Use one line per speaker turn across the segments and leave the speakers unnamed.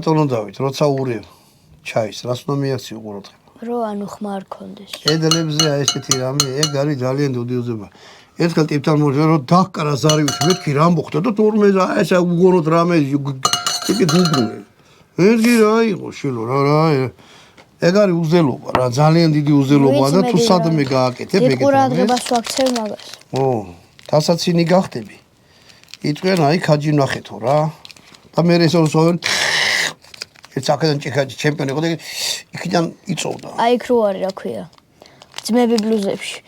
ბატონო დავით, როცა ურევ ჩაის, რას უნდა მიაქციო ყურადღება?
რო ანუ ხმა არ კონდეს.
კედლებზე აი ესეთი რამე, ეგ არის ძალიან დიდი უზება. ერთხელ ტიპთან მოჟე რომ დაკრა ზარივით, მეთქი რა მოხდა და თორმე ესა უგონოთ რამე იგი გუგრუნე. ერთი რა იყო შილო რა ეგ არის უზელობა რა, ძალიან დიდი უზელობაა და თუ სადმე გააკეთებ ეგეთ რამეს.
ყურადღებას ვაქცევ მაგას.
ო, დასაცინი გახდები. იტყვიან აი ხაჯი ნახეთო რა. და მე ეს ორსოვენ ეს აქედან ჭიქაჭი ჩემპიონი იყო და იქიდან იწოვდა.
აი იქ რო არის რა ქვია. ძმები ბლუზებში.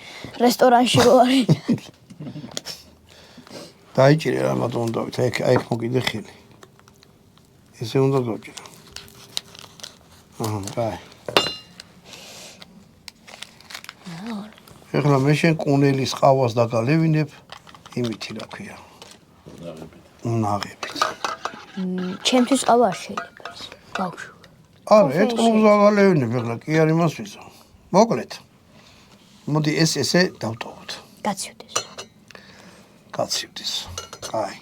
რესტორანში რო არის.
დაიჭირე რა ბატონო დავით, აი მოგიდე ხილი. ესე უნდა გავჭირო. კაი. ეხლა მე შენ კუნელის ყავას დაგალევინებ, იმითი რა ქვია. ნაღებით.
ჩემთვის ყავა არ შეიძლება ის. ბავშვი.
არა, ერთ ყლუბს დაგალევინებ, ეხლა კი არ იმას ვიზო. მოკლედ. მოდი ესე დავტოვოთ.
გაცივდეს.
გაცივდეს. კაი.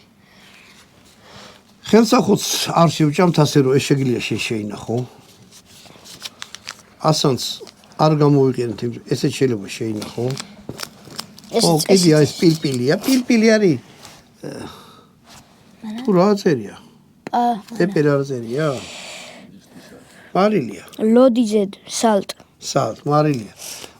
ხელსახუც არ შევჭამთ ასე რომ ეს შეგიძლია შეინახო. ასანს არ გამოვიყენეთ, ესეც შეიძლება შეინახო. ო, იგი არის პილპილია, პილპილი არის. თუ რა წერია? პეპერ არ წერია? მარილია.
ლოდიძედ, სალტ.
სალტ, მარილია.